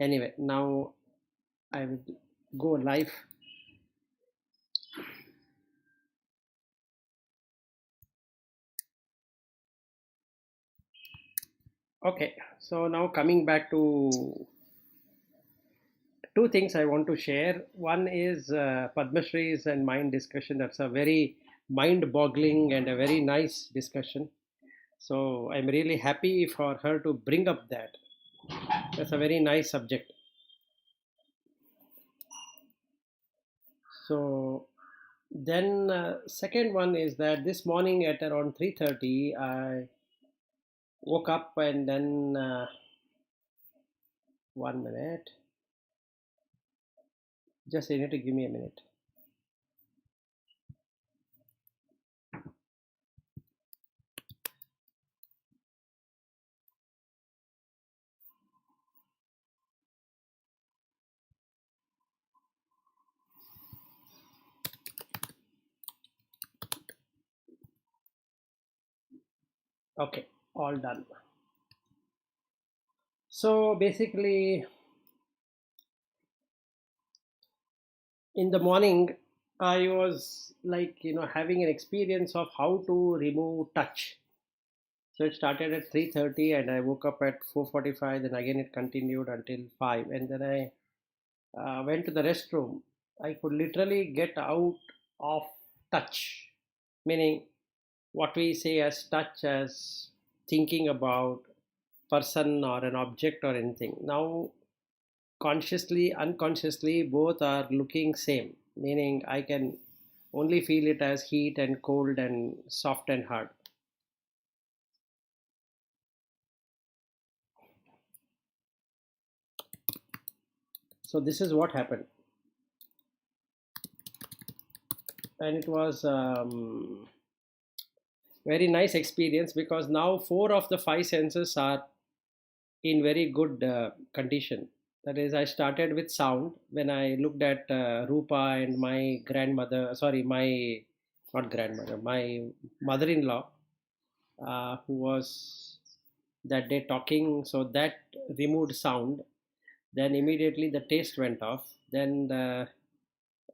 Anyway, now I will go live. Okay, so now coming back to two things I want to share. One is Padma Shri's and mind discussion. That's a very mind boggling and a very nice discussion. So I'm really happy for her to bring up that. That's a very nice subject. So then second one is that this morning at around 3:30 I woke up and then 1 minute. Just you need to give me a minute. Okay, all done. So basically, in the morning, I was like, having an experience of how to remove touch. So it started at 3:30 and I woke up at 4:45. Then again it continued until 5. And then I went to the restroom. I could literally get out of touch, meaning what we say as touch as thinking about person or an object or anything. Now consciously unconsciously both are looking same, meaning I can only feel it as heat and cold and soft and hard. So this is what happened, and it was very nice experience because now four of the five senses are in very good condition. That is, I started with sound when I looked at Rupa and my grandmother, sorry, my not grandmother, my mother-in-law, who was that day talking. So that removed sound. Then immediately the taste went off. Then the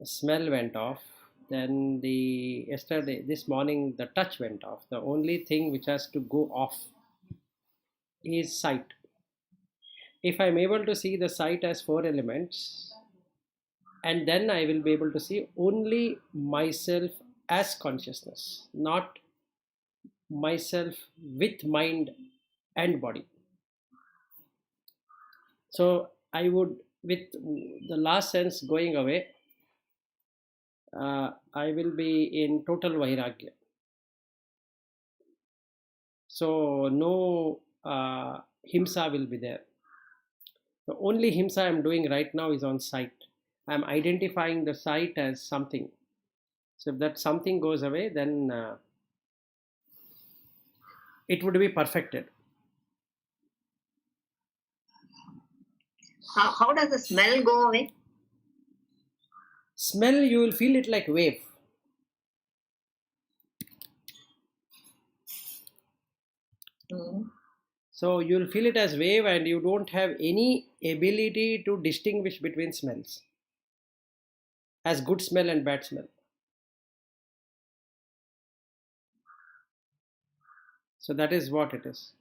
smell went off. Then this morning, the touch went off. The only thing which has to go off is sight. If I'm able to see the sight as four elements, and then I will be able to see only myself as consciousness, not myself with mind and body. So I would, with the last sense going away, I will be in total vairagya. So no himsa will be there. The only himsa I'm doing right now is on sight. I'm identifying the sight as something. So if that something goes away, then it would be perfected. How does the smell go away? Smell, you will feel it like wave. Mm. So you'll feel it as wave and you don't have any ability to distinguish between smells as good smell and bad smell. So that is what it is.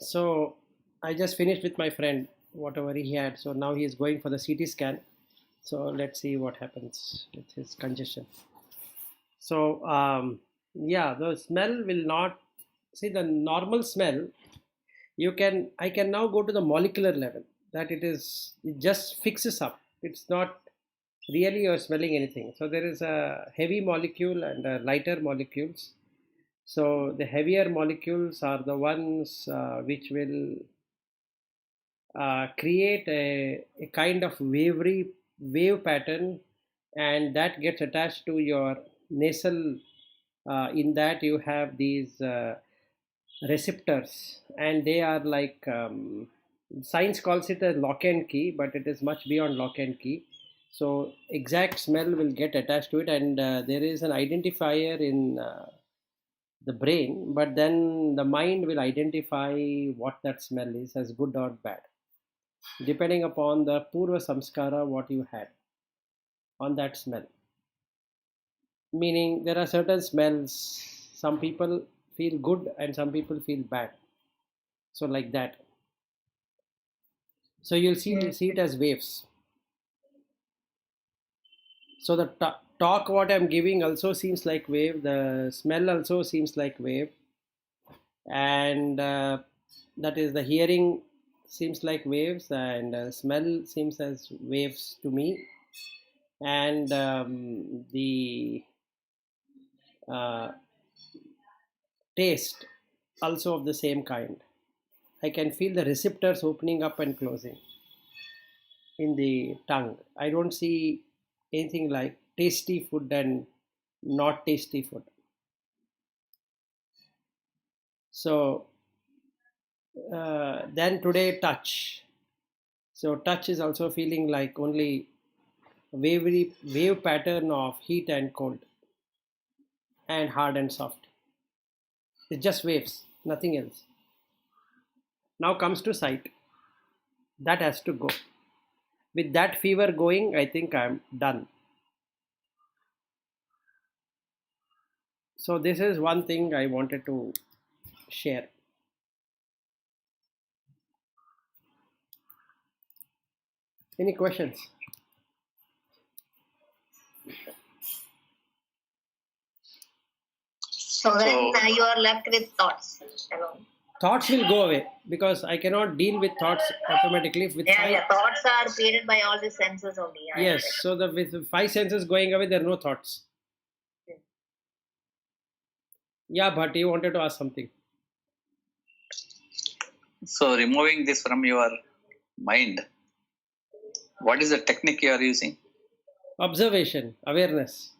So I just finished with my friend, whatever he had. So now he is going for the CT scan. So let's see what happens with his congestion. So yeah, the smell will not see the normal smell. I can now go to the molecular level that it just fixes up. It's not really you're smelling anything. So there is a heavy molecule and lighter molecules. So the heavier molecules are the ones which will create a kind of wave pattern, and that gets attached to your nasal. In that you have these receptors, and they are like science calls it a lock and key, but it is much beyond lock and key. So exact smell will get attached to it, and there is an identifier in the brain, but then the mind will identify what that smell is as good or bad, depending upon the purva samskara what you had on that smell. Meaning there are certain smells, some people feel good and some people feel bad. So like that. So you'll see it as waves. So the talk what I'm giving also seems like wave. The smell also seems like wave, and that is the hearing seems like waves, and smell seems as waves to me, and the uh, taste also of the same kind. I can feel the receptors opening up and closing in the tongue. I don't see anything like tasty food and not tasty food. So then today touch. So touch is also feeling like only wave pattern of heat and cold and hard and soft. It's just waves, nothing else. Now comes to sight. That has to go. With that fever going, I think I'm done. So this is one thing I wanted to share. Any questions? So then you are left with thoughts alone. Thoughts will go away because I cannot deal with thoughts automatically. With thoughts are created by all the senses only. Yes, so with five senses going away, there are no thoughts. Yeah, but you wanted to ask something. So removing this from your mind, what is the technique you are using? Observation, awareness.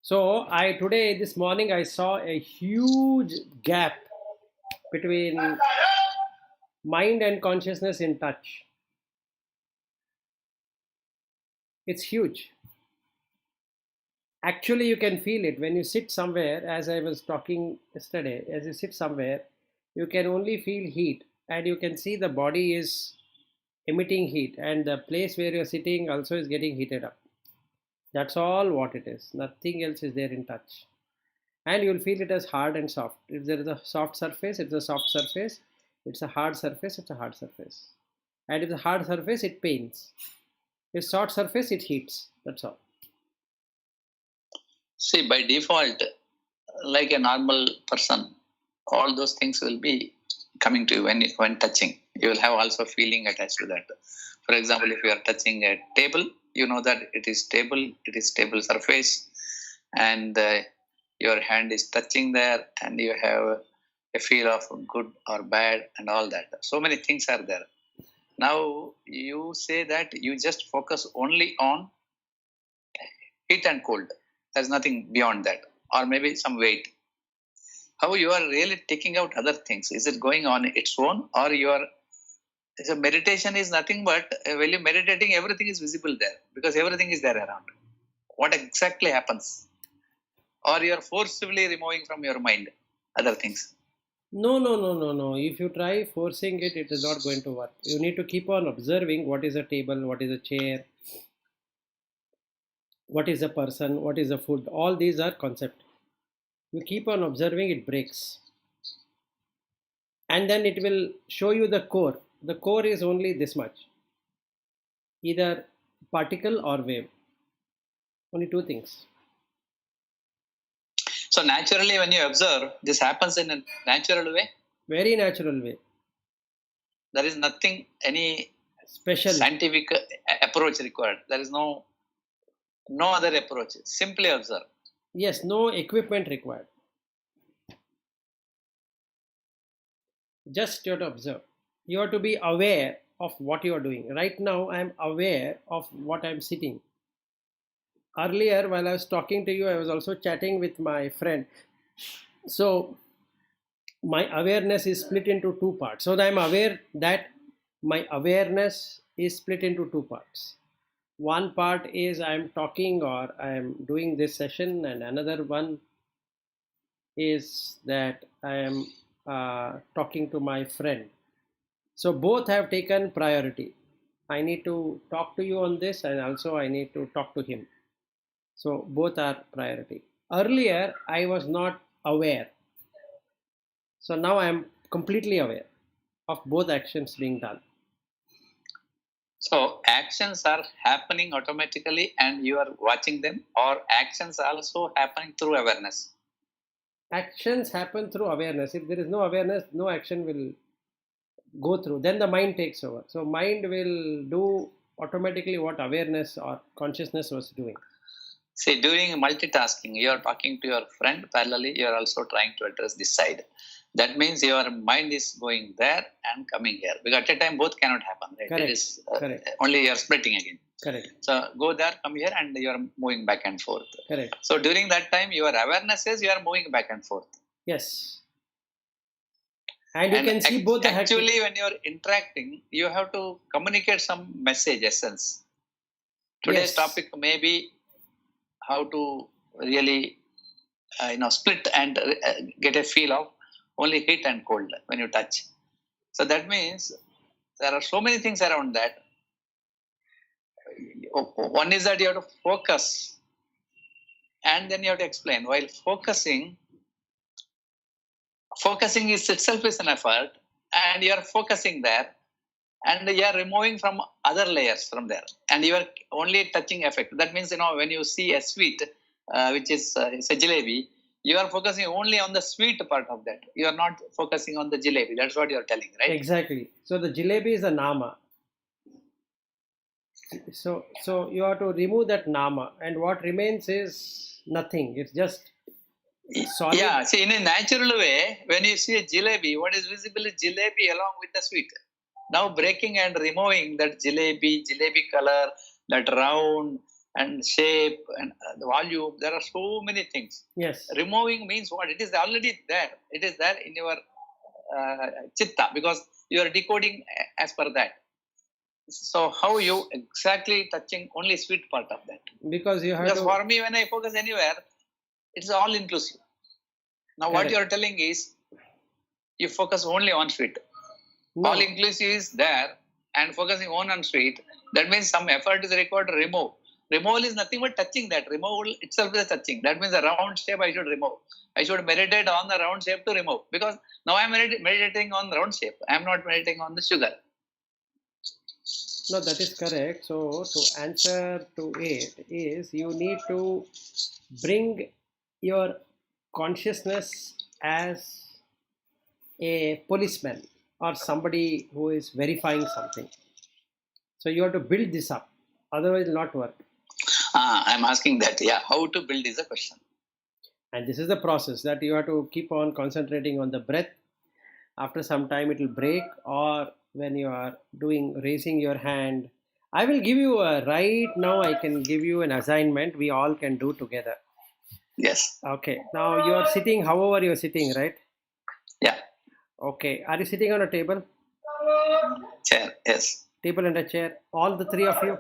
So this morning I saw a huge gap between mind and consciousness in touch. It's huge. Actually, you can feel it when you sit somewhere, as I was talking yesterday, as you sit somewhere, you can only feel heat, and you can see the body is emitting heat, and the place where you're sitting also is getting heated up. That's all what it is. Nothing else is there in touch. And you'll feel it as hard and soft. If there is a soft surface, it's a soft surface. It's a hard surface, it's a hard surface. And if the hard surface, it pains. If soft surface, it heats. That's all. See, by default, like a normal person, all those things will be coming to you when touching. You will have also feeling attached to that. For example, if you are touching a table, you know that it is stable surface, and your hand is touching there, and you have a feel of good or bad and all that. So many things are there. Now you say that you just focus only on heat and cold. There's nothing beyond that, or maybe some weight. How you are really taking out other things? Is it going on its own, or you are? So meditation is nothing but when you're meditating, everything is visible there because everything is there around. What exactly happens? Or you are forcibly removing from your mind other things? No. If you try forcing it, it is not going to work. You need to keep on observing what is a table, what is a chair, what is a person, what is a food. All these are concepts. You keep on observing, it breaks. And then it will show you the core. The core is only this much. Either particle or wave. Only two things. So naturally when you observe, this happens in a natural way? Very natural way. There is nothing, any special scientific approach required. There is no other approach. Simply observe. Yes, no equipment required. Just you have to observe. You have to be aware of what you are doing. Right now, I am aware of what I am sitting. Earlier, while I was talking to you, I was also chatting with my friend. So, my awareness is split into two parts. So, I am aware that my awareness is split into two parts. One part is I'm talking or I'm doing this session, and another one is that I am talking to my friend. So both have taken priority. I need to talk to you on this, and also I need to talk to him. So both are priority. Earlier, I was not aware. So now I am completely aware of both actions being done. So actions are happening automatically and you are watching them, or actions also happening through awareness? Actions happen through awareness. If there is no awareness, no action will go through. Then the mind takes over. So mind will do automatically what awareness or consciousness was doing. See, during multitasking, you are talking to your friend, parallelly, you are also trying to address this side. That means your mind is going there and coming here. Because at a time, both cannot happen. Right? Correct. It is Correct. only you are splitting again. Correct. So go there, come here, and you are moving back and forth. Correct. So during that time, your awareness is you are moving back and forth. Yes. And you can see both the actually, when you are interacting, you have to communicate some message, essence. Today's topic may be how to really split and get a feel of only heat and cold when you touch. So that means there are so many things around that. One is that you have to focus, and then you have to explain. While focusing is itself is an effort, and you are focusing there, and you are removing from other layers from there, and you are only touching effect. That means, when you see a sweet, which is it's a jalebi, you are focusing only on the sweet part of that. You are not focusing on the jalebi. That's what you are telling, right? Exactly. So the jalebi is a nama. So you have to remove that nama, and what remains is nothing. It's just solid. Yeah. See, in a natural way, when you see a jalebi, what is visible is jalebi along with the sweet. Now breaking and removing that jalebi color, that round and shape and the volume, there are so many things. Yes. Removing means what? It is already there. It is there in your chitta, because you are decoding as per that. So how you exactly touching only sweet part of that? Because you have for me, when I focus anywhere, it's all inclusive. Now what you are telling is you focus only on sweet. No. All inclusive is there and focusing on sweet. That means some effort is required to remove. Removal is nothing but touching that. Removal itself is touching. That means a round shape I should remove. I should meditate on the round shape to remove. Because now I am meditating on the round shape. I am not meditating on the sugar. No, that is correct. So to answer to it is you need to bring your consciousness as a policeman or somebody who is verifying something. So you have to build this up. Otherwise it will not work. I'm asking that. Yeah, how to build is a question. And this is the process that you have to keep on concentrating on the breath. After some time it will break, or when you are raising your hand. I will give you right now, I can give you an assignment we all can do together. Yes. Okay. Now you are sitting, however you are sitting, right? Yeah. Okay. Are you sitting on a table? Chair, yes. Table and a chair. All the three of you?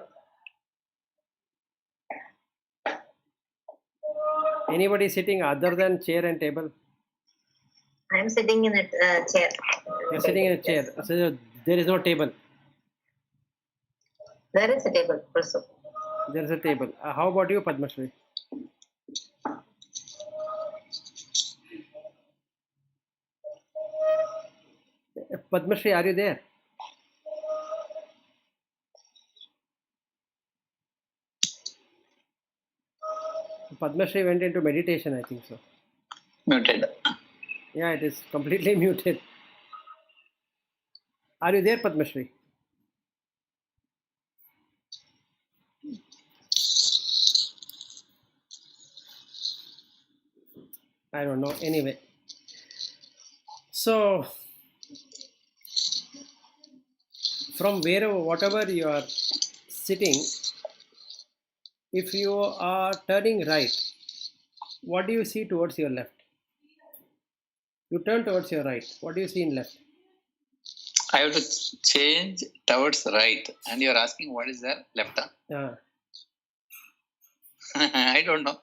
Anybody sitting other than chair and table? I am sitting in a chair. You're sitting in a chair. So there is no table. There is a table also. There is a table. How about you, Padmashri? Padmashri, are you there? Padmashri went into meditation, I think so. Muted. Yeah, it is completely muted. Are you there, Padmashri? I don't know. Anyway. So, from whatever you are sitting, if you are turning right, what do you see towards your left? You turn towards your right. What do you see in left? I have to change towards right. And you're asking what is there? Left arm. Yeah. I don't know.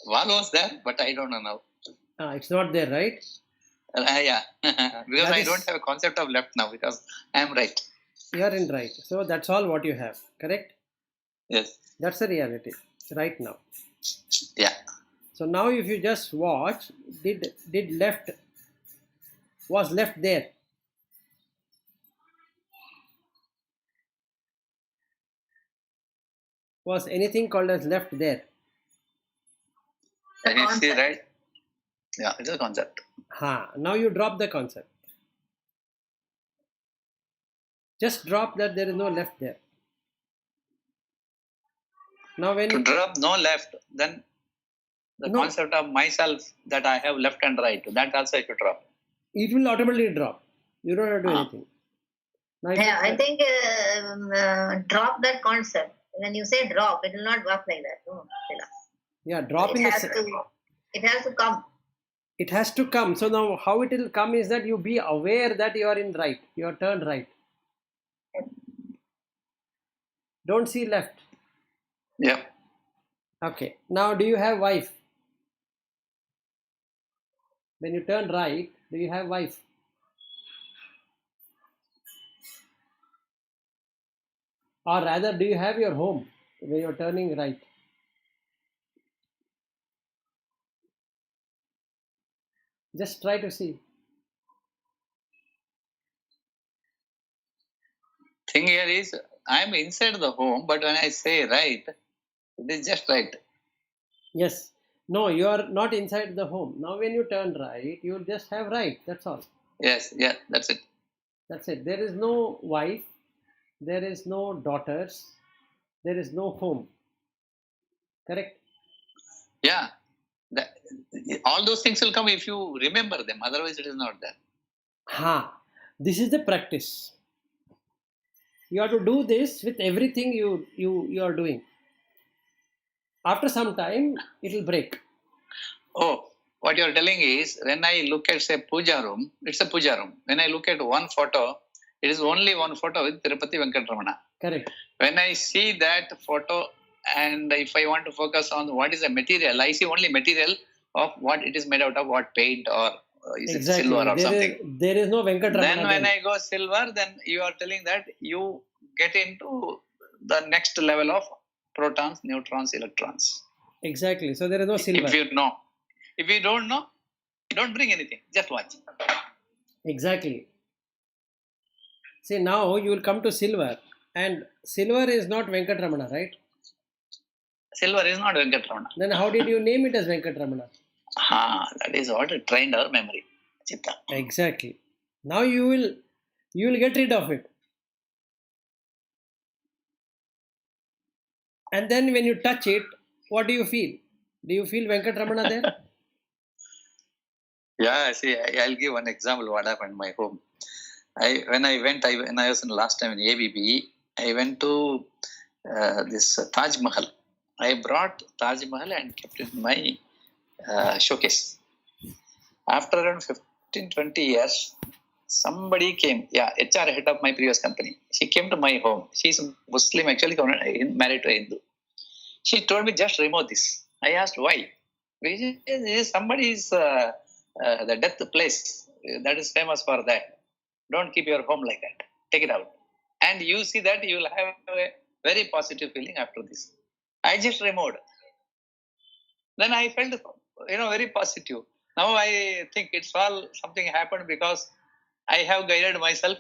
Wall was there, but I don't know now. It's not there, right? Yeah. Because That I is- don't have a concept of left now because I am right. You are in right. So that's all what you have, correct? Yes. That's the reality right now. Yeah. So now if you just watch, did left, was left there? Was anything called as left there? Can you see concept. right? Yeah, it's a concept. Now you drop the concept. Just drop that there is no left there. Now when To you, drop no left, then the No. concept of myself that I have left and right, that also I should drop. it will automatically drop. You don't have to do anything. Now if Yeah, you- I think drop that concept. When you say drop, it will not work like that. No, Sheila. yeah, drop in It the has to come. it has to come. So now how it will come is that you be aware that you are in right. You are turned right. Don't see left. Yeah. Okay. Now do you have wife? When you turn right, do you have wife? Or rather, do you have your home when you're turning right? Just try to see. Thing here is, I am inside the home, but when I say right, it is just right. Yes. No, you are not inside the home. Now when you turn right, you will just have right. That's all. Yes, yeah, that's it. That's it. There is no wife. There is no daughters. There is no home. Correct? Yeah. That, all those things will come if you remember them, otherwise it is not there. This is the practice. You have to do this with everything you are doing. After some time, it will break. Oh, what you are telling is, when I look at, say, puja room, it's a puja room. When I look at one photo, it is only one photo with Tirupati Venkatramana. Correct. When I see that photo, and if I want to focus on what is the material, I see only material of what it is made out of, what paint or is it silver or something. There is no Venkatramana. Then when I go silver, then you are telling that you get into the next level of protons, neutrons, electrons. Exactly. So there is no silver. If you know. If you don't know, don't bring anything. Just watch. Exactly. See, now you will come to silver. And silver is not Venkatramana, right? Silver is not Venkatramana. Then how did you name it as Venkatramana? That is what trained our memory. Chitta. Exactly. Now you will get rid of it. And then when you touch it, what do you feel? Do you feel Venkatramana there? Yeah, see, I'll give one example what happened in my home. When I was in last time in ABB, I went to this Taj Mahal. I brought Taj Mahal and kept it in my showcase. After around 15-20 years, somebody came, HR head of my previous company. She came to my home. She's Muslim, actually married to a Hindu. She told me, just remove this. I asked why. Somebody is the death place that is famous for that. Don't keep your home like that. Take it out. And you see that you will have a very positive feeling after this. I just removed. Then I felt, very positive. Now I think it's all something happened because I have guided myself.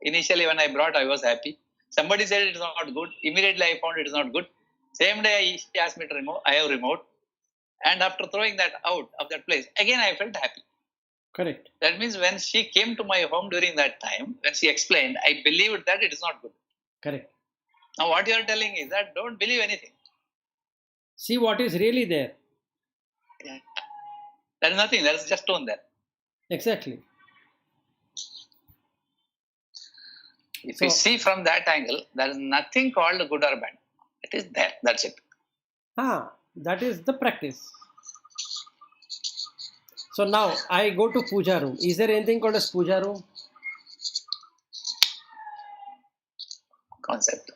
Initially when I brought, I was happy. Somebody said it is not good. Immediately I found it is not good. Same day she asked me to remove. I have removed. And after throwing that out of that place, again I felt happy. Correct. That means when she came to my home during that time, when she explained, I believed that it is not good. Correct. Now what you are telling is that don't believe anything. See what is really there. Yeah. There is nothing. There is just stone there. Exactly. If you see from that angle, there is nothing called good or bad. It is there. That's it. That is the practice. So now I go to puja room. Is there anything called as puja room? concept.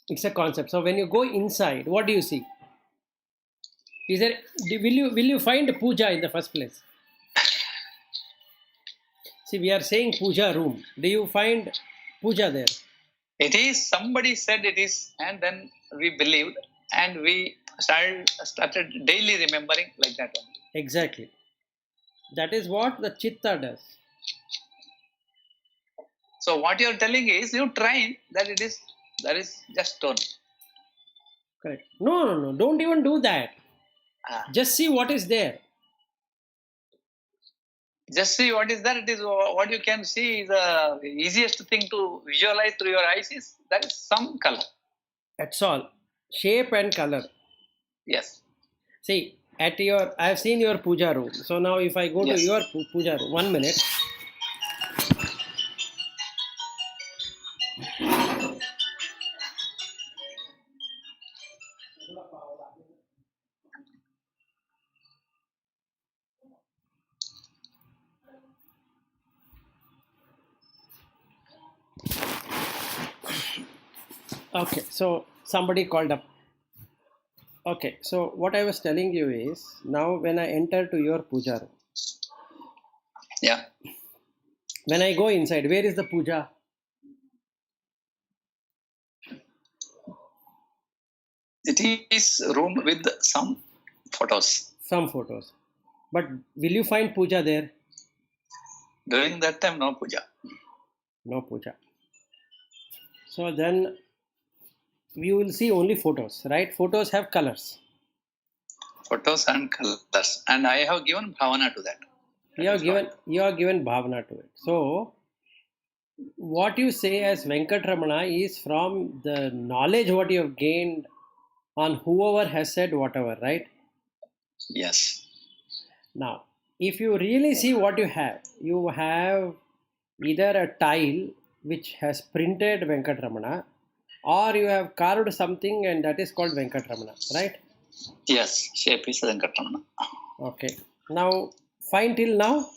It's a concept. So when you go inside, what do you see? Is there? Will you find puja in the first place? See, we are saying puja room. Do you find puja there? It is, somebody said it is, and then we believed, and we started daily remembering like that only. Exactly. That is what the chitta does. So what you are telling is, you train that that is just stone. Correct. No. Don't even do that. Ah. Just see what is there. Just see what is there. It is what you can see is the easiest thing to visualize through your eyes is that is some color. That's all. Shape and color. Yes. See, I have seen your puja room. So now if I go to Yes. your puja room, 1 minute. Okay, so somebody called up. Okay, so what I was telling you is, now when I enter to your puja room, Yeah. when I go inside, where is the puja? It is room with some photos. Some photos. But will you find puja there? During that time, no puja. No puja. So then we will see only photos, right? Photos have colors. Photos and colors. And I have given bhavana to that. You are given bhavana to it. So what you say as Venkatramana is from the knowledge what you have gained on whoever has said whatever, right? Yes. Now, if you really see what you have either a tile which has printed Venkatramana, or you have carved something and that is called Venkatramana, right? Yes. Shape is Venkatramana. Okay. Now, fine till now?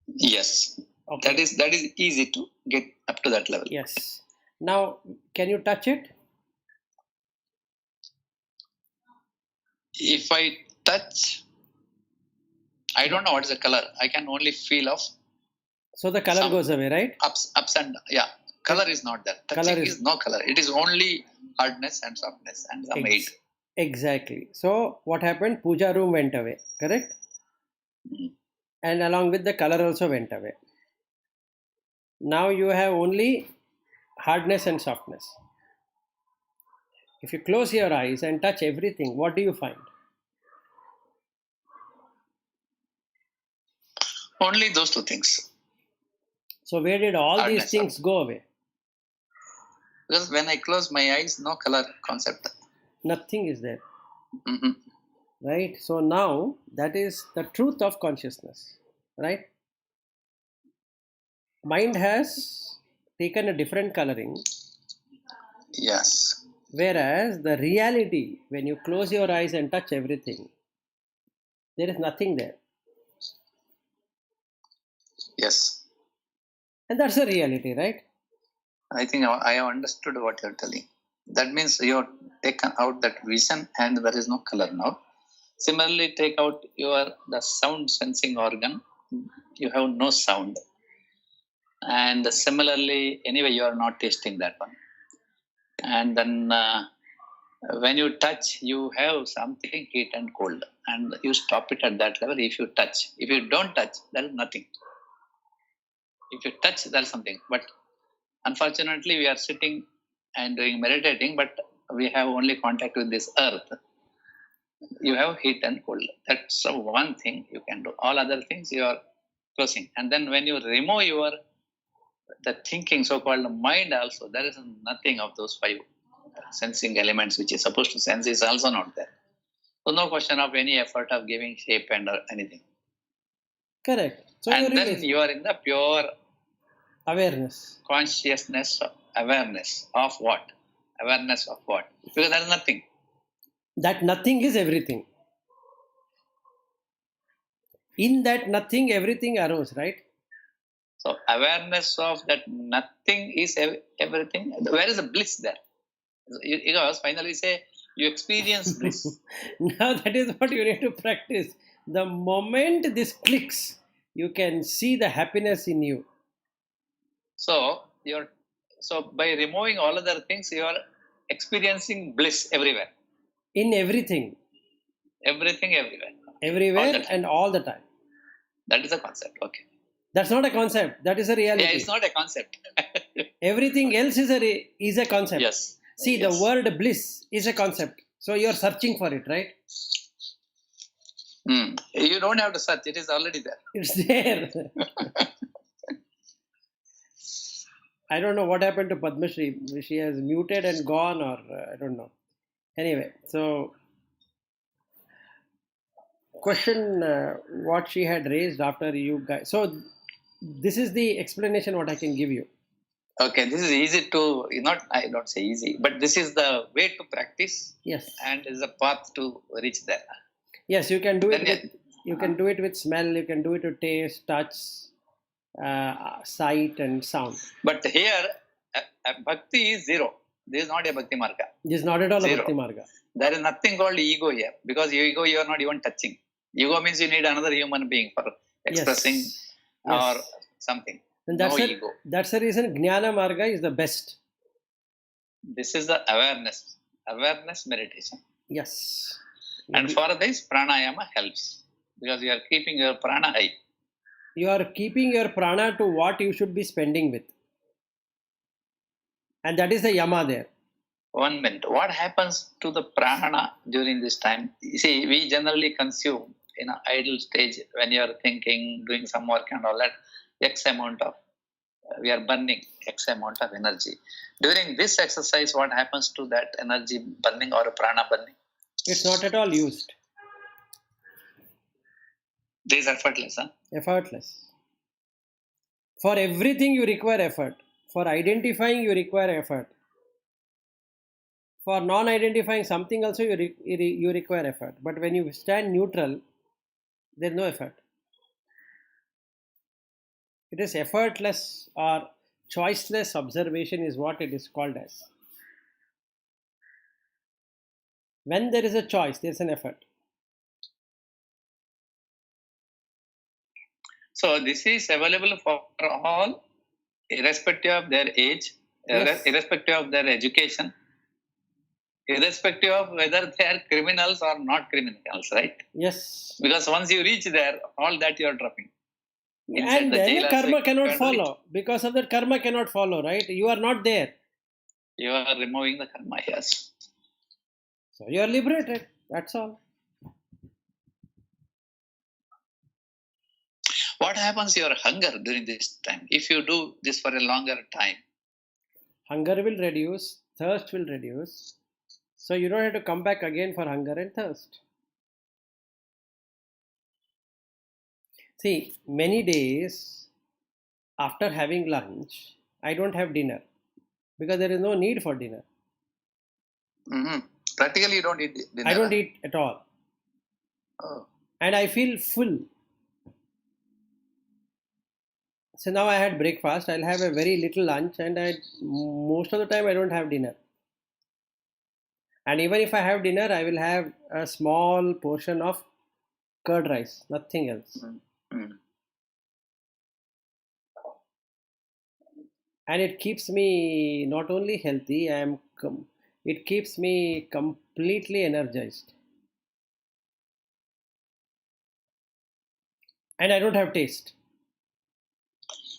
Yes. Okay. That is easy to get up to that level. Yes. Now, can you touch it? If I touch, I don't know what is the color. I can only feel of. So the color goes away, right? Ups and yeah. Color is not there. Touching is no color. It is only hardness and softness and some weight. Exactly. So what happened? Puja room went away, correct? And along with the color also went away. Now you have only hardness and softness. If you close your eyes and touch everything, what do you find? Only those two things. So where did all Hardness, these things go away? Because when I close my eyes, no color concept. Nothing is there. Mm-hmm. Right? So now that is the truth of consciousness. Right? Mind has taken a different coloring. Yes. Whereas the reality, when you close your eyes and touch everything, there is nothing there. Yes. And that's the reality, right? I think I have understood what you're telling. That means you have taken out that vision and there is no color now. Similarly, take out the sound sensing organ. You have no sound. And similarly, anyway, you are not tasting that one. And then when you touch, you have something heat and cold. And you stop it at that level if you touch. If you don't touch, there is nothing. If you touch, there is something. But unfortunately, we are sitting and doing meditating, but we have only contact with this earth. You have heat and cold. That's one thing you can do. All other things you are closing. And then when you remove the thinking, so-called mind also, there is nothing of those five sensing elements which is supposed to sense is also not there. So no question of any effort of giving shape and anything. Correct. So and then you are in the pure awareness. Consciousness, awareness of what? Awareness of what? Because there is nothing. That nothing is everything. In that nothing, everything arose, right? So awareness of that nothing is everything. Where is the bliss there? Because finally say you experience bliss. Now that is what you need to practice. The moment this clicks, you can see the happiness in you. So by removing all other things, you are experiencing bliss everywhere. In everything. Everything everywhere. Everywhere and all the time. That is a concept. Okay. That's not a concept. That is a reality. Yeah, it's not a concept. Everything else is a concept. Yes. See, yes. the word bliss is a concept. So you're searching for it, right? You don't have to search. It is already there. It's there. I don't know what happened to Padma Shri. She has muted and gone, or I don't know. Anyway, so question what she had raised after you guys. So this is the explanation what I can give you. Okay, this is easy to I don't say easy, but this is the way to practice. Yes. And is a path to reach there. Yes, you can do it. You can do it with smell. You can do it with taste, touch, sight, and sound. But here, bhakti is zero. This is not a bhakti marga. This is not at all Zero. a bhakti marga. There is nothing called ego here, because ego you are not even touching. Ego means you need another human being for expressing or something. And that's ego. That's the reason Jnana Marga is the best. This is the awareness meditation. Yes. And for this, pranayama helps, because you are keeping your prana high. You are keeping your prana to what you should be spending with. And that is the yama there. 1 minute. What happens to the prana during this time? You see, we generally consume in an idle stage when you are thinking, doing some work and all that, X amount of, we are burning X amount of energy. During this exercise, what happens to that energy burning or prana burning? It's not at all used. This is effortless, huh? Effortless. For everything you require effort. For identifying you require effort. For non-identifying something also you require effort. But when you stand neutral, there is no effort. It is effortless or choiceless observation is what it is called as. When there is a choice, there is an effort. So this is available for all, irrespective of their age, irrespective of their education, irrespective of whether they are criminals or not criminals, right? Yes. Because once you reach there, all that you are dropping. And then karma cannot follow. Because of that, karma cannot follow, right? You are not there. You are removing the karma, yes. So you are liberated. That's all. What happens to your hunger during this time? If you do this for a longer time, hunger will reduce, thirst will reduce. So you don't have to come back again for hunger and thirst. See, many days after having lunch, I don't have dinner because there is no need for dinner. Practically, you don't eat dinner. I don't eat at all. Oh. And I feel full. So now I had breakfast. I'll have a very little lunch, and most of the time I don't have dinner. And even if I have dinner, I will have a small portion of curd rice, nothing else. And it keeps me not only healthy, it keeps me completely energized. And I don't have taste.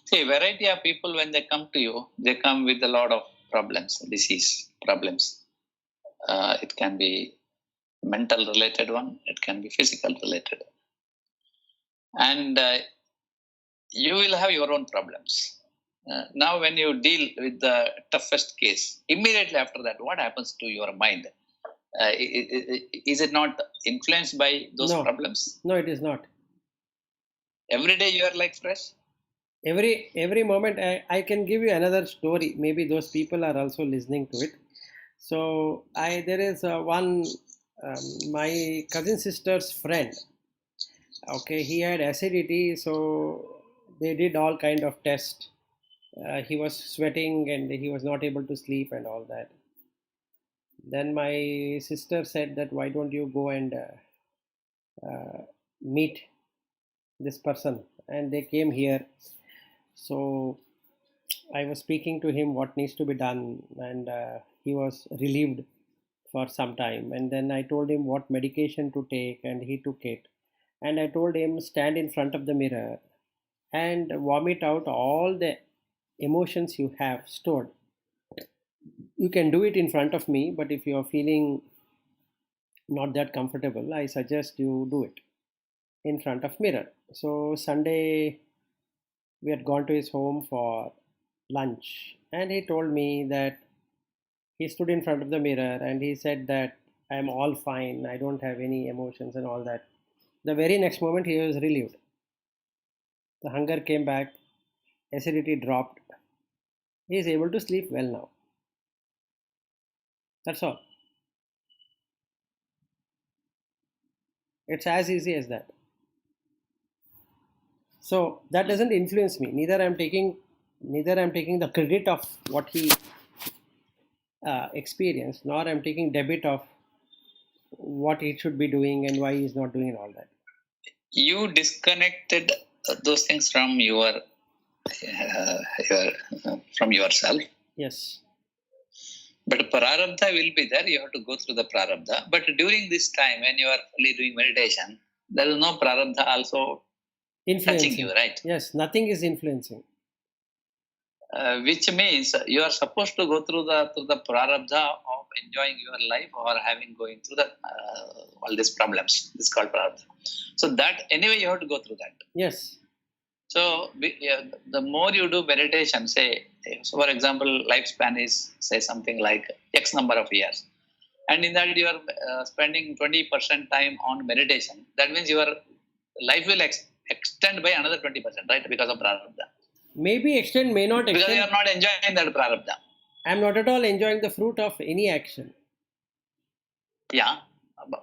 See, variety of people, when they come to you, they come with a lot of problems, disease problems. It can be mental related one, it can be physical related. And you will have your own problems. Now when you deal with the toughest case, immediately after that, what happens to your mind? Is it not influenced by those problems? No, it is not. Every day you are like fresh? Every moment. I can give you another story. Maybe those people are also listening to it. So there is one, my cousin sister's friend. Okay, he had acidity, so they did all kind of tests. He was sweating and he was not able to sleep and all that. Then my sister said that why don't you go and meet this person, and they came here. So I was speaking to him what needs to be done, and he was relieved for some time. And then I told him what medication to take, and he took it. And I told him stand in front of the mirror and vomit out all the emotions you have stored. You can do it in front of me, but if you are feeling not that comfortable, I suggest you do it in front of mirror. So Sunday we had gone to his home for lunch, and he told me that he stood in front of the mirror and he said that I'm all fine, I don't have any emotions and all that. The very next moment he was relieved. The hunger came back, acidity dropped. He is able to sleep well now. That's all. It's as easy as that. So that doesn't influence me. Neither I'm taking the credit of what he experienced, nor I'm taking debit of what he should be doing and why he's not doing and all that. You disconnected those things from from yourself. Yes. But prarabdha will be there. You have to go through the prarabdha. But during this time, when you are fully doing meditation, there is no prarabdha also touching you, right? Yes, nothing is influencing. Which means you are supposed to go through the prarabdha of enjoying your life or going through all these problems. This is called prarabdha. So that anyway you have to go through that. Yes. So the more you do meditation, say, so for example, lifespan is say something like X number of years, and in that you are spending 20% time on meditation. That means your life will extend by another 20%, right? Because of prarabdha. Maybe extend, may not extend. Because you are not enjoying that prarabdha. I am not at all enjoying the fruit of any action. Yeah,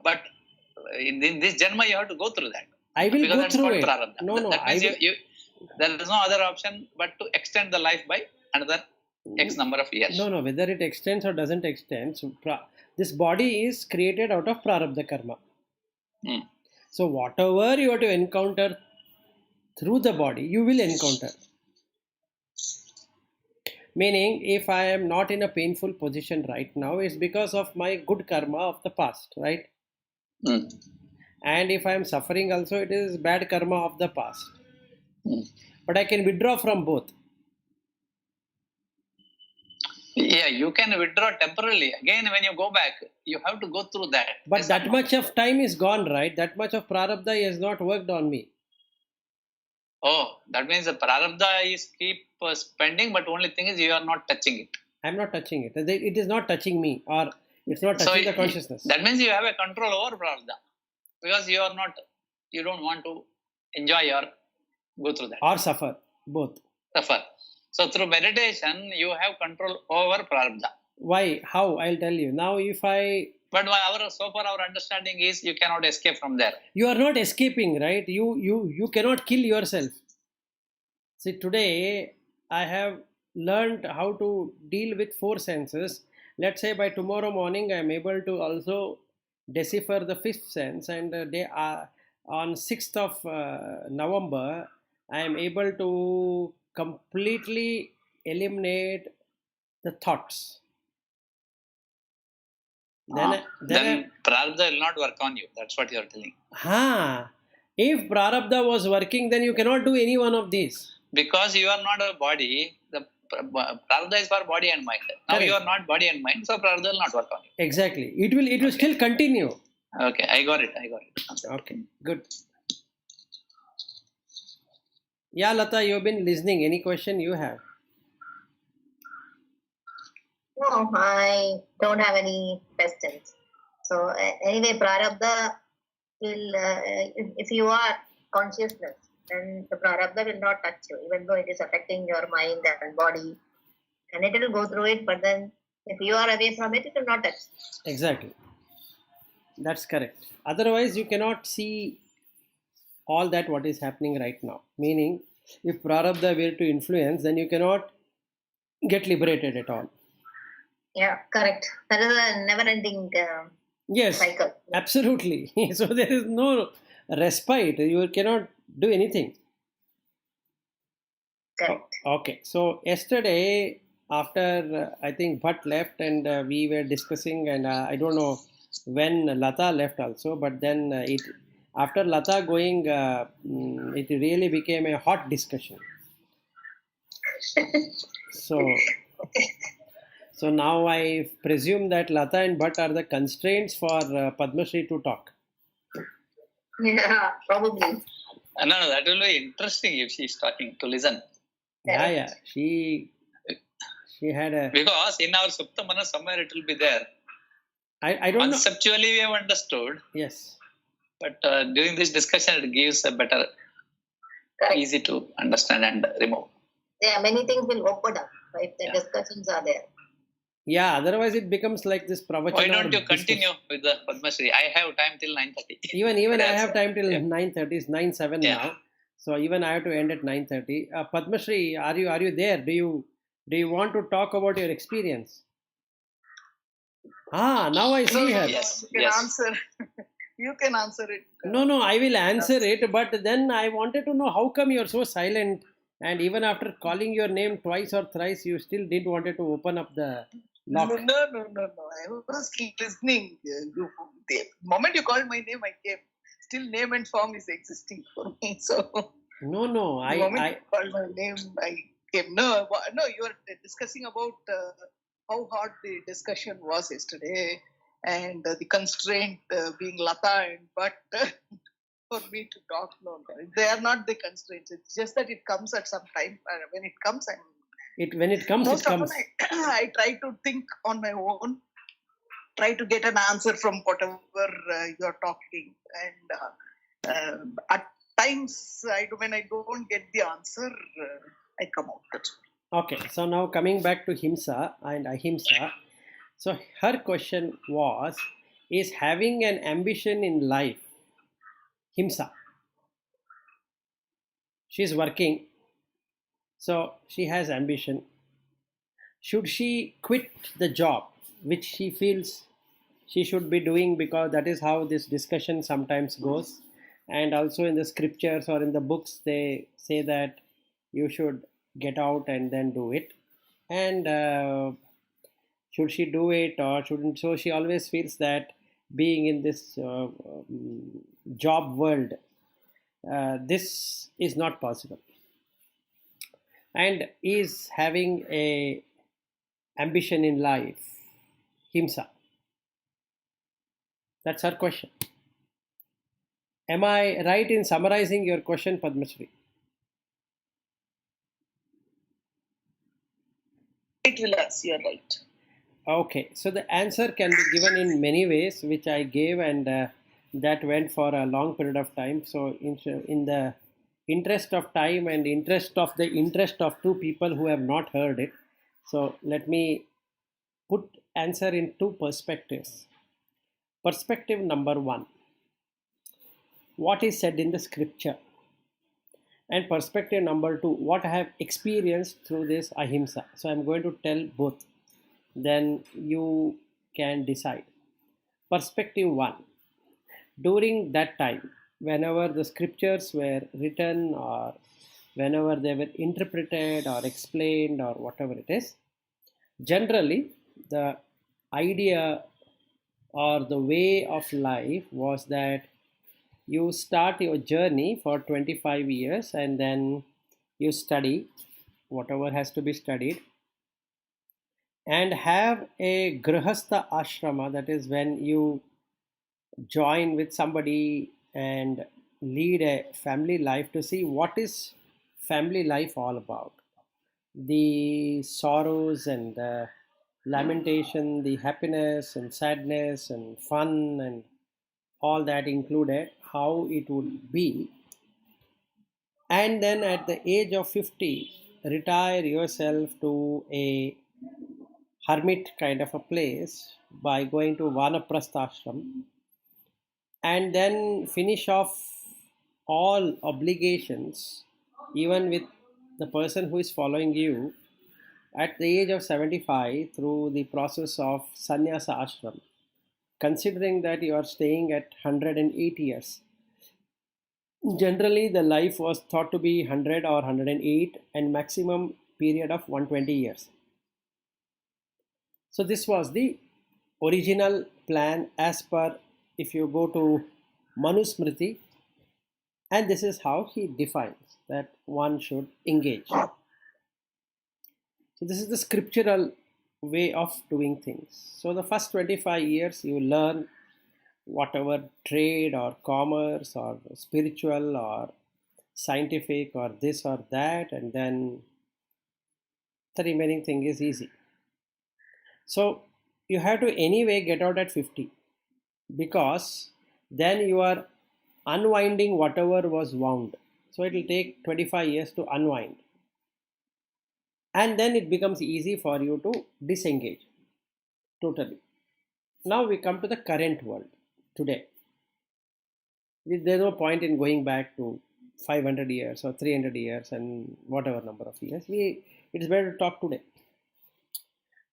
but in this Janma you have to go through that. I will go through it. Prarabdha. No, that means there is no other option but to extend the life by another X number of years. No, whether it extends or doesn't extend. So this body is created out of prarabdha karma. So whatever you have to encounter through the body, you will encounter. Meaning, if I am not in a painful position right now, it's because of my good karma of the past, right? And if I am suffering also, it is bad karma of the past. But I can withdraw from both. Yeah, you can withdraw temporarily. Again, when you go back, you have to go through that. But that much of time is gone, right? That much of prarabdha has not worked on me. Oh, that means the prarabdha is keep spending, but only thing is you are not touching it. I am not touching it. It is not touching me, or it's not touching the consciousness. That means you have a control over prarabdha, because you don't want to enjoy or go through that. Or suffer, both. Suffer. So through meditation, you have control over prarabdha. Why? How? I'll tell you. Now if I... But so far our understanding is you cannot escape from there. You are not escaping, right? You cannot kill yourself. See, today I have learned how to deal with 4 senses. Let's say by tomorrow morning I am able to also decipher the 5th sense, and on 6th of November I am able to completely eliminate the thoughts. Then prarabdha will not work on you. That's what you are telling. If prarabdha was working, then you cannot do any one of these. Because you are not a body, the prarabdha is for body and mind. Now Correct. You are not body and mind, so prarabdha will not work on you. Exactly. It will still continue. Okay, I got it. Okay, good. Yeah, Lata, you've been listening. Any question you have? No, I don't have any questions. So anyway, prarabdha will, if you are consciousness, then the prarabdha will not touch you, even though it is affecting your mind and body, and it will go through it. But then, if you are away from it, it will not touch. Exactly. That's correct. Otherwise, you cannot see all that what is happening right now. Meaning, If prarabdha were to influence, then you cannot get liberated at all. Yeah, correct. That is a never-ending Yes, cycle. absolutely. So there is no respite. You cannot do anything. Correct. Okay. So yesterday, after I think Bhatt left and we were discussing, and I don't know when Lata left also, but then it after Lata going, it really became a hot discussion. So, so now I presume that Lata and Bhatt are the constraints for Padma Shri to talk. Yeah, probably. No, that will be interesting if she is talking to listen. Yeah, yeah. She had a. Because in our Supta Manas somewhere it will be there. I don't know. Conceptually we have understood, Yes. but during this discussion it gives a better, Correct. easy to understand and remove. Yeah, many things will open up if the Yeah. discussions are there. Yeah, otherwise it becomes like this pravachana. Why don't you discussion. continue with the Padma Shri? I have time till 9:30. Even I have time till Yeah. 9:30. It's 9:07 Yeah. now. So even I have to end at 9:30. Padma Shri, are you there? Do you want to talk about your experience? Now I see her. Yes, You can yes. answer. You can answer it. No, I will answer it. But then I wanted to know how come you're so silent, and even after calling your name twice or thrice, you still didn't wanted to open up the lock. No. I was listening. The moment you called my name, I came. Still, name and form is existing for me. So, No, the moment I you called my name, I came. No, you were discussing about how hard the discussion was yesterday, and the constraint being Lata and but for me to talk. No, they are not the constraints. It's just that it comes at some time. When it comes, when it comes, most it comes. often I try to think on my own, try to get an answer from whatever you're talking, and at times when I don't get the answer, I come out. That's all. Okay, so now coming back to Himsa and Ahimsa. So her question was, is having an ambition in life Himsa? She's working, so she has ambition. Should she quit the job which she feels she should be doing, because that is how this discussion sometimes goes? And also in the scriptures or in the books, they say that you should get out and then do it. And should she do it or shouldn't? So she always feels that being in this job world, this is not possible. And is having a ambition in life Himsa? That's her question. Am I right in summarizing your question, Padma Shri? It will ask, you're right. Okay, so the answer can be given in many ways, which I gave, and that went for a long period of time. So, in the interest of time and interest of two people who have not heard it, so let me put answer in two perspectives. Perspective number one: what is said in the scripture, and perspective number two: what I have experienced through this Ahimsa. So, I'm going to tell both. Then you can decide. Perspective 1: during that time, whenever the scriptures were written or whenever they were interpreted or explained or whatever it is, generally the idea or the way of life was that you start your journey for 25 years and then you study whatever has to be studied and have a grihastha ashrama, that is when you join with somebody and lead a family life to see what is family life all about, the sorrows and the lamentation, the happiness and sadness and fun and all that included, how it would be. And then at the age of 50, retire yourself to a hermit kind of a place by going to Vanaprastha ashram, and then finish off all obligations even with the person who is following you at the age of 75 through the process of sannyasa ashram, considering that you are staying at 108 years. Generally, the life was thought to be 100 or 108 and maximum period of 120 years. So this was the original plan as per, if you go to Manusmriti, and this is how he defines that one should engage. So this is the scriptural way of doing things. So the first 25 years you learn whatever trade or commerce or spiritual or scientific or this or that, and then the remaining thing is easy. So you have to anyway get out at 50, because then you are unwinding whatever was wound. So it will take 25 years to unwind, and then it becomes easy for you to disengage totally. Now we come to the current world today. There's no point in going back to 500 years or 300 years and whatever number of years. It's better to talk today.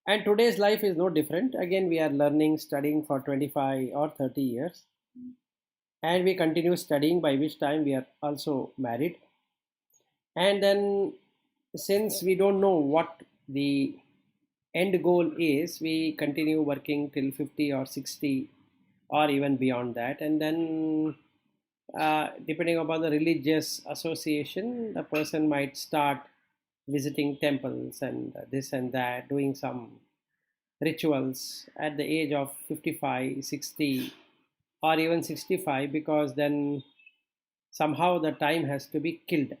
And today's life is no different. Again, we are learning, studying for 25 or 30 years, and we continue studying, by which time we are also married. And then, since we don't know what the end goal is, we continue working till 50 or 60 or even beyond that. And then, depending upon the religious association, the person might start visiting temples and this and that, doing some rituals at the age of 55, 60, or even 65, because then somehow the time has to be killed.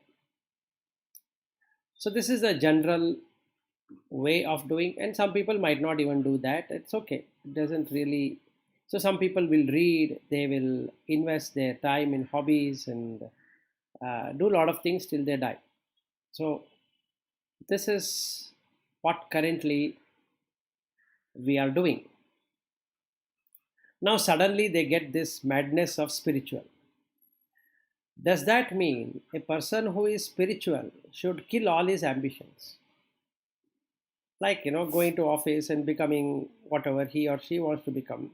So this is a general way of doing, and some people might not even do that. It's okay, it doesn't really. So some people will read, they will invest their time in hobbies and do a lot of things till they die. So this is what currently we are doing. Now suddenly they get this madness of spiritual. Does that mean a person who is spiritual should kill all his ambitions? Like, going to office and becoming whatever he or she wants to become,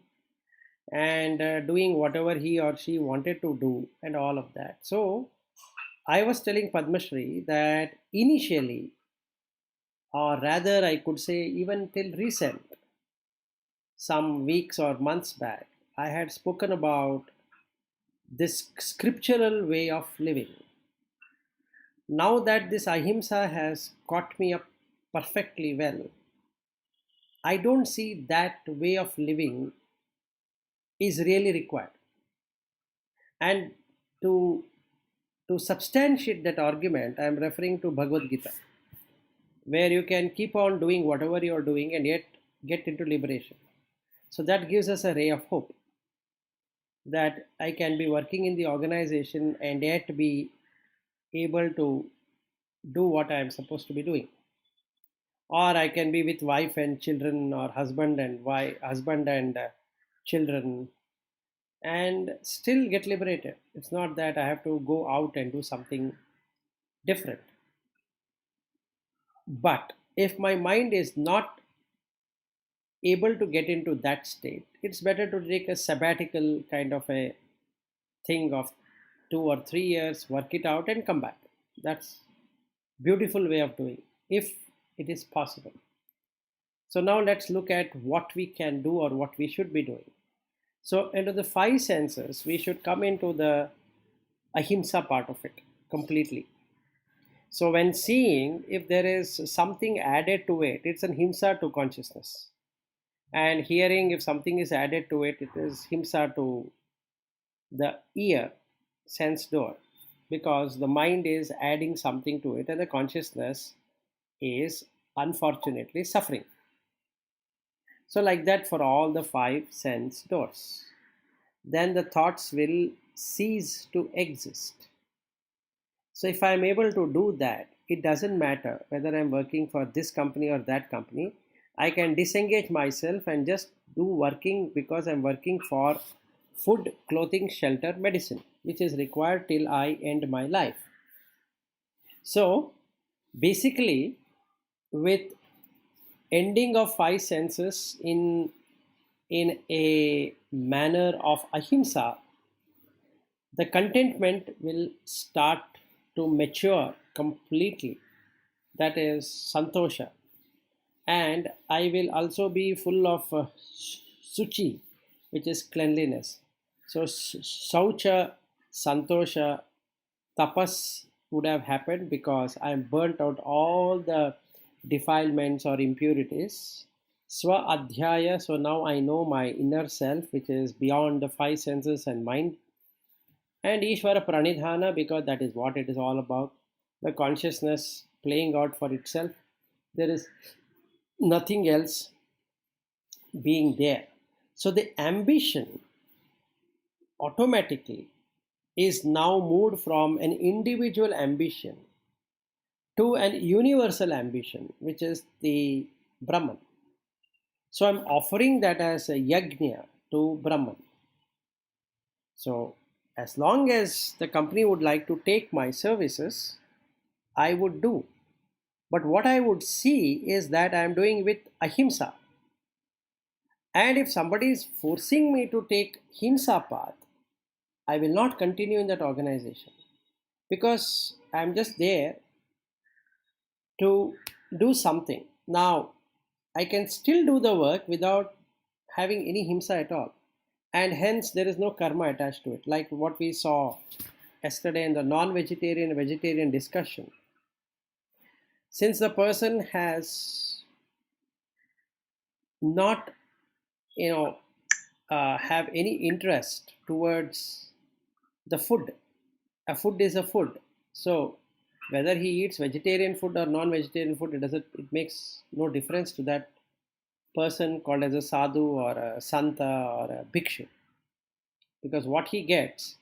and doing whatever he or she wanted to do, and all of that. So I was telling Padmashri that initially, or rather I could say even till recent, some weeks or months back, I had spoken about this scriptural way of living. Now that this Ahimsa has caught me up perfectly well, I don't see that way of living is really required. And to substantiate that argument, I am referring to Bhagavad Gita, where you can keep on doing whatever you are doing and yet get into liberation. So that gives us a ray of hope, that I can be working in the organization and yet be able to do what I am supposed to be doing. Or I can be with wife and children, or husband and wife, husband and children, and still get liberated. It's not that I have to go out and do something different. But if my mind is not able to get into that state, it's better to take a sabbatical kind of a thing of 2 or 3 years, work it out and come back. That's beautiful way of doing, if it is possible. So now let's look at what we can do or what we should be doing. So into the five senses, we should come into the Ahimsa part of it completely. So when seeing, if there is something added to it, it's an Himsa to consciousness. And hearing, if something is added to it, it is Himsa to the ear, sense door, because the mind is adding something to it and the consciousness is unfortunately suffering. So like that for all the five sense doors. Then the thoughts will cease to exist. So if I am able to do that, it doesn't matter whether I'm working for this company or that company. I can disengage myself and just do working, because I'm working for food, clothing, shelter, medicine, which is required till I end my life. So basically, with ending of five senses in a manner of ahimsa, the contentment will start to mature completely. That is santosha. And I will also be full of suchi, which is cleanliness. So saucha, santosha, tapas would have happened because I am burnt out all the defilements or impurities. Swa adhyaya, so now I know my inner self, which is beyond the five senses and mind. And Ishvara Pranidhana, because that is what it is all about, the consciousness playing out for itself. There is nothing else being there. So the ambition automatically is now moved from an individual ambition to an universal ambition, which is the Brahman. So I'm offering that as a yajna to Brahman. So as long as the company would like to take my services, I would do. But what I would see is that I am doing with ahimsa. And if somebody is forcing me to take himsa path, I will not continue in that organization because I'm just there to do something. Now, I can still do the work without having any himsa at all. And hence, there is no karma attached to it, like what we saw yesterday in the non vegetarian vegetarian discussion. Since the person has not, have any interest towards the food, a food is a food. So whether he eats vegetarian food or non-vegetarian food, it makes no difference to that person called as a sadhu or a santa or a bhikshu, because what he gets,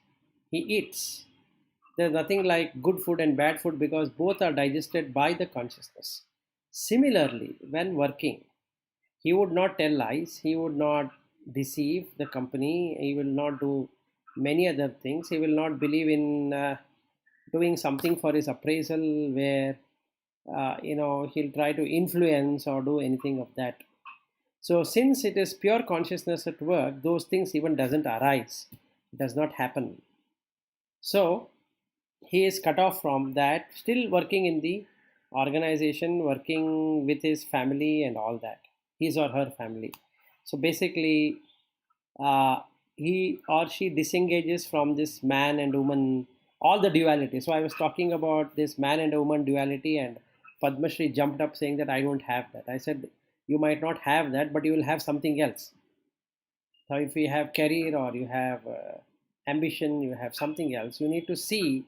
he eats. There's nothing like good food and bad food because both are digested by the consciousness. Similarly, when working, he would not tell lies, he would not deceive the company, he will not do many other things, he will not believe in doing something for his appraisal where he'll try to influence or do anything of that. So since it is pure consciousness at work, those things even doesn't arise, it does not happen. So he is cut off from that, still working in the organization, working with his family and all that, his or her family. So basically, he or she disengages from this man and woman, all the duality. So I was talking about this man and woman duality, and Padma Shri jumped up saying that I don't have that. I said, you might not have that, but you will have something else. So if you have career or you have ambition, you have something else, you need to see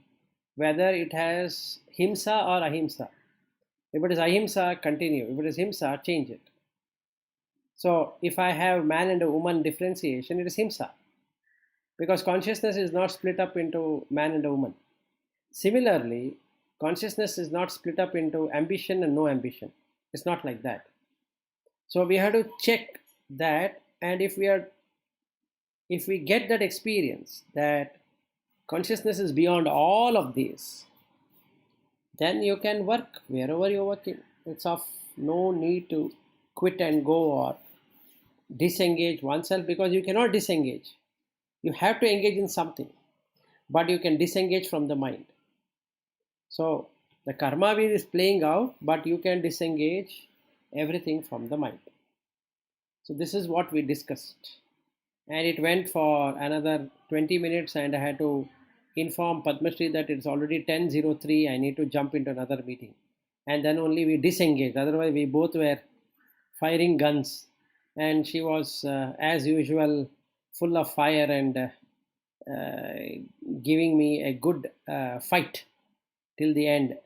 whether it has himsa or ahimsa. If it is ahimsa, continue. If it is himsa, change it. So if I have man and a woman differentiation, it is himsa, because consciousness is not split up into man and a woman. Similarly, consciousness is not split up into ambition and no ambition. It's not like that. So we have to check that, and if we get that experience that consciousness is beyond all of these, then you can work wherever you're working. It's of no need to quit and go or disengage oneself, because you cannot disengage. You have to engage in something, but you can disengage from the mind. So the karma wheel is playing out, but you can disengage everything from the mind. So this is what we discussed. And it went for another 20 minutes, and I had to inform Padmashri that it's already 10:03. I need to jump into another meeting. And then only we disengaged. Otherwise, we both were firing guns. And she was, as usual, full of fire and giving me a good fight till the end.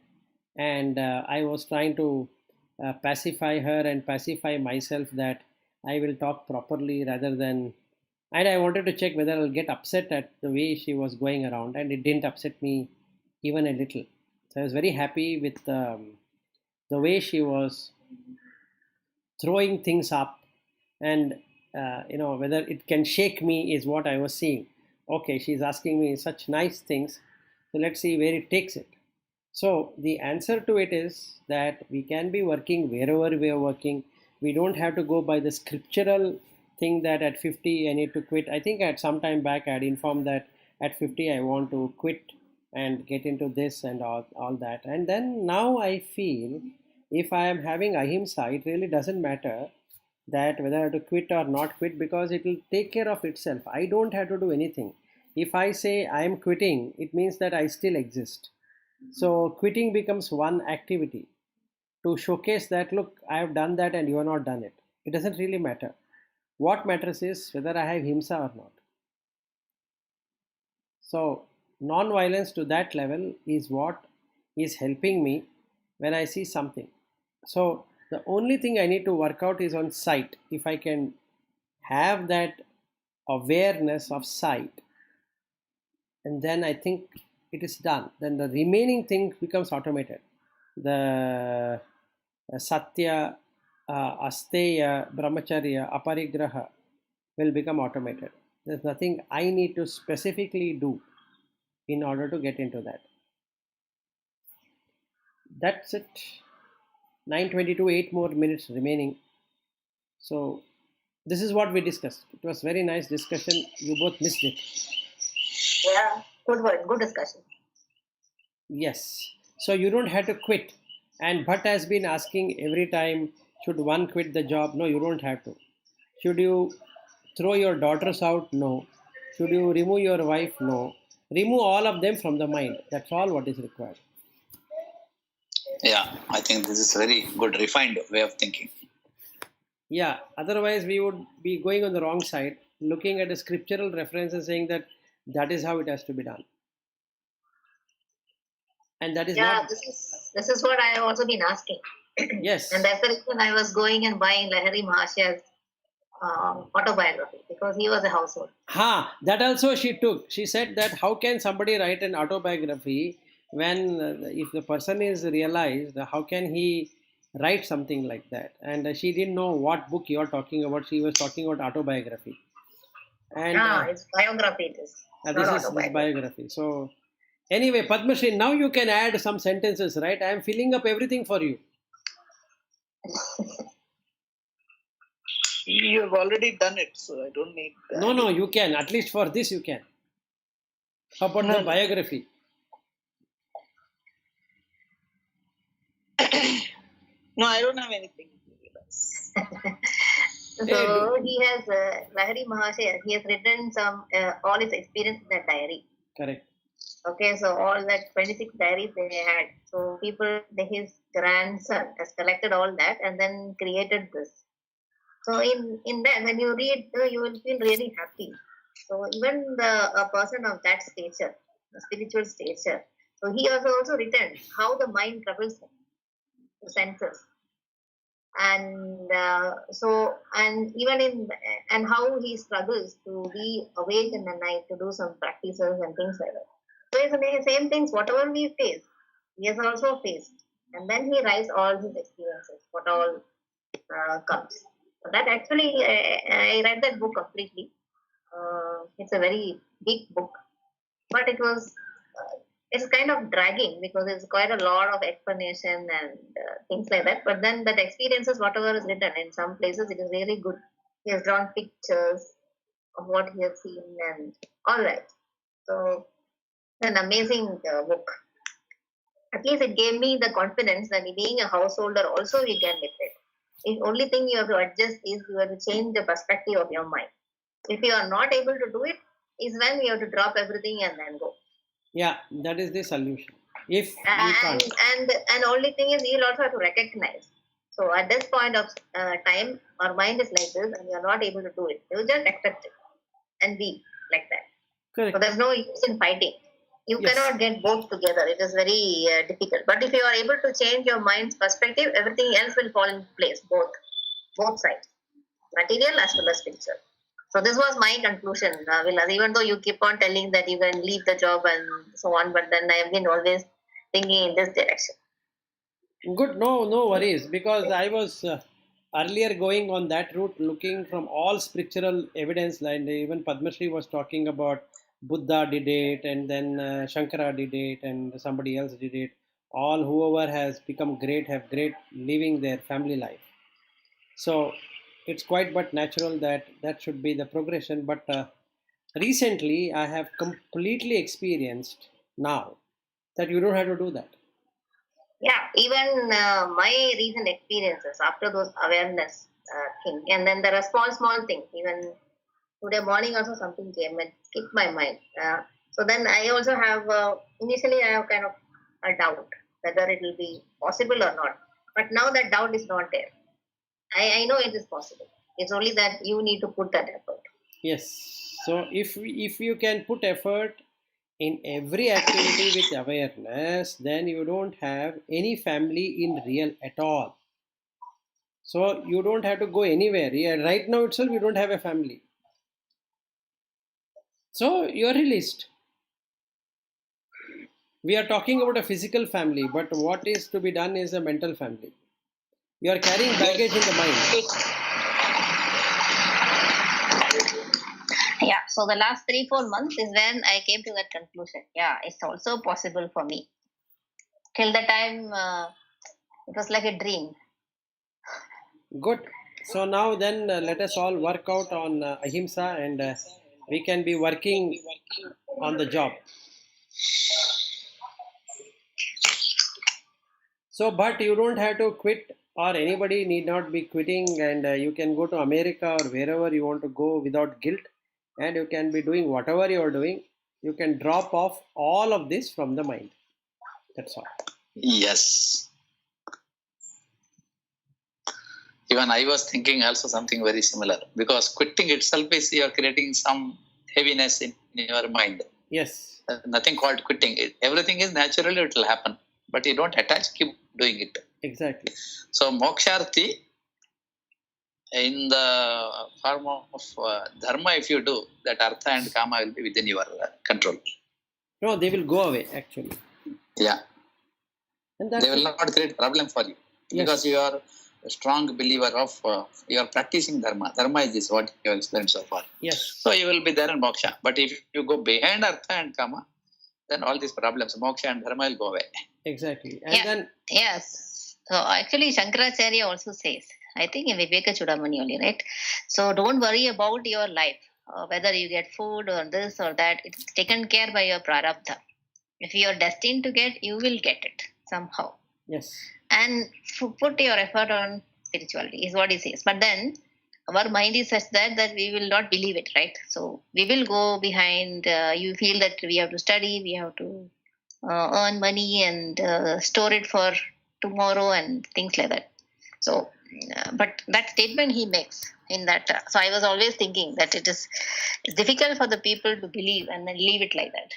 And I was trying to pacify her and pacify myself that I will talk properly rather than. And I wanted to check whether I'll get upset at the way she was going around, and it didn't upset me even a little. So I was very happy with the way she was throwing things up, and whether it can shake me is what I was seeing. Okay, she's asking me such nice things, so let's see where it takes it. So the answer to it is that we can be working wherever we are working. We don't have to go by the scriptural thing that at 50 I need to quit. I think at some time back I had informed that at 50 I want to quit and get into this and all that. And then now I feel if I am having ahimsa, it really doesn't matter that whether I have to quit or not quit, because it will take care of itself. I don't have to do anything. If I say I am quitting, it means that I still exist. So quitting becomes one activity to showcase that, look, I have done that and you have not done it. It doesn't really matter. What matters is whether I have himsa or not. So non-violence to that level is what is helping me when I see something. So the only thing I need to work out is on sight. If I can have that awareness of sight, and then I think it is done. Then the remaining thing becomes automated. The satya, asteya, brahmacharya, aparigraha will become automated. There's nothing I need to specifically do in order to get into that. That's it. 9:22, 8 more minutes remaining. So this is what we discussed. It was very nice discussion. You both missed it. Yeah, good word, good discussion. Yes. So you don't have to quit. And Bhatt has been asking every time, should one quit the job? No, you don't have to. Should you throw your daughters out? No. Should you remove your wife? No. Remove all of them from the mind. That's all what is required. Yeah, I think this is a very good, refined way of thinking. Yeah, otherwise we would be going on the wrong side, looking at a scriptural reference and saying that that is how it has to be done. And that is Yeah, not. this is what I have also been asking. Yes. And that's the reason I was going and buying Lahari Mahasya's autobiography, because he was a household. That also she took. She said that how can somebody write an autobiography when if the person is realized, how can he write something like that? And she didn't know what book you are talking about. She was talking about autobiography. And It's biography. It is. this is biography. So anyway, Padma Shri, now you can add some sentences, right? I am filling up everything for you. You have already done it, so I don't need that. No, you can. At least for this, you can. How about the biography? No, I don't have anything. So he has Lahari Mahasaya. He has written some all his experience in that diary. Correct. Okay, so all that 26 diaries they had. So his grandson has collected all that and then created this. So in that, when you read, you will feel really happy. So even a person of that stature, the spiritual stature, so he has also written how the mind troubles him, the senses, and and how he struggles to be awake in the night to do some practices and things like that. So it's the same things, whatever we face, he has also faced, and then he writes all his experiences, what all comes. So that actually, I read that book completely. It's a very big book, but it's kind of dragging because it's quite a lot of explanation and things like that. But then that experiences, whatever is written, in some places it is really good. He has drawn pictures of what he has seen and all that. So an amazing book. At least it gave me the confidence that being a householder also we can lift it. The only thing you have to adjust is you have to change the perspective of your mind. If you are not able to do it, is when you have to drop everything and then go. Yeah, that is the solution. If you can't. And only thing is you'll also have to recognize. So at this point of time, our mind is like this and you are not able to do it. You just accept it and be like that. Correct. So there's no use in fighting. You Yes. cannot get both together. It is very difficult. But if you are able to change your mind's perspective, everything else will fall in place, both sides, material as well as spiritual. So this was my conclusion, Vilas. Even though you keep on telling that you can leave the job and so on, but then I have been always thinking in this direction. Good, no worries, because I was earlier going on that route, looking from all scriptural evidence. Like even Padma Shri was talking about Buddha did it, and then Shankara did it, and somebody else did it. All whoever has become great have great living their family life. So it's quite but natural that that should be the progression. But recently, I have completely experienced now that you don't have to do that. Yeah, even my recent experiences after those awareness thing, and then there are small things. Even today morning also something came and kicked my mind. So then I also have initially I have kind of a doubt whether it will be possible or not. But now that doubt is not there. I know it is possible. It's only that you need to put that effort. Yes. So if you can put effort in every activity with awareness, then you don't have any family in real at all. So you don't have to go anywhere. Yeah, right now itself you don't have a family. So you are released. We are talking about a physical family, but what is to be done is a mental family. You are carrying baggage in the mind. Yeah. So the last 3-4 months is when I came to that conclusion. Yeah, it's also possible for me. Till the time it was like a dream. Good. So now then let us all work out on Ahimsa and we can be working on the job. So, but you don't have to quit, or anybody need not be quitting, and you can go to America or wherever you want to go without guilt, and you can be doing whatever you are doing. You can drop off all of this from the mind. That's all. Yes. Even I was thinking also something very similar, because quitting itself is you are creating some heaviness in your mind. Yes. Nothing called quitting. Everything is naturally, it will happen, but you don't attach, keep doing it. Exactly. So moksharthi, in the form of dharma, if you do, that artha and kama will be within your control. No, they will go away actually. Yeah. And that's they will not create problem for you, because Yes. you are a strong believer of you are practicing dharma. Dharma is this, what you have explained so far. Yes. So you will be there in moksha. But if you go behind artha and kama, then all these problems, moksha and dharma will go away. Exactly. And then Yes. So actually, Shankaracharya also says, I think in Viveka Chudamani only, right? So don't worry about your life, whether you get food or this or that. It's taken care by your prarabdha. If you are destined to get, you will get it somehow. yes. And put your effort on spirituality is what he says. But then our mind is such that we will not believe it, right? So we will go behind. You feel that we have to study, we have to earn money and store it for tomorrow and things like that. So, but that statement he makes in that. So I was always thinking that it's difficult for the people to believe and then leave it like that.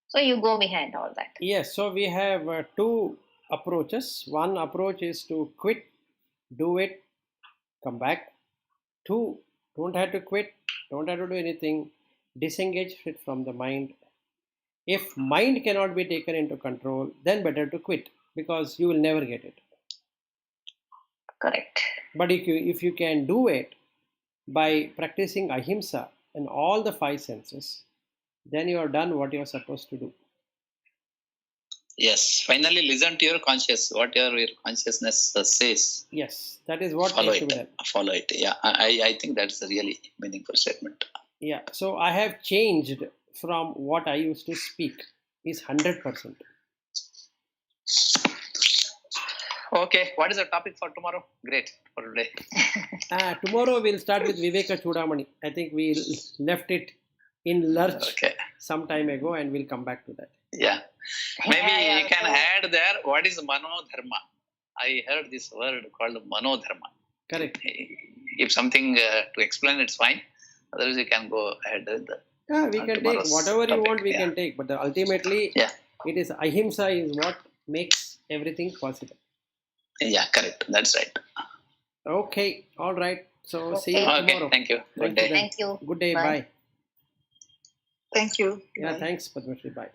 So you go behind all that. Yes. So we have two approaches. One approach is to quit, do it, come back. Two, don't have to quit, don't have to do anything, disengage it from the mind. If mind cannot be taken into control, then better to quit because you will never get it. Correct. But if you can do it by practicing ahimsa and all the five senses, then you have done what you are supposed to do. Yes, finally listen to your conscious, whatever your consciousness says. Yes, that is what Follow needs to be it. done. Follow it. Yeah, I think that's a really meaningful statement. Yeah, so I have changed from what I used to speak is 100%. Okay, what is the topic for tomorrow? Great for today. Tomorrow we'll start with Viveka Chudamani. I think we left it in lurch some time ago and we'll come back to that. Yeah. Maybe you can add there, what is manodharma? I heard this word called manodharma. Correct. If something to explain, it's fine. Otherwise, you can go ahead with the we can take whatever topic. You want, we can take. But ultimately, it is ahimsa is what makes everything possible. Yeah, correct. That's right. Okay. All right. So see you tomorrow. Thank you. Good day. Thank you. Good day. Bye. Thank you. Yeah, Bye. thanks, Padmashri. Bye.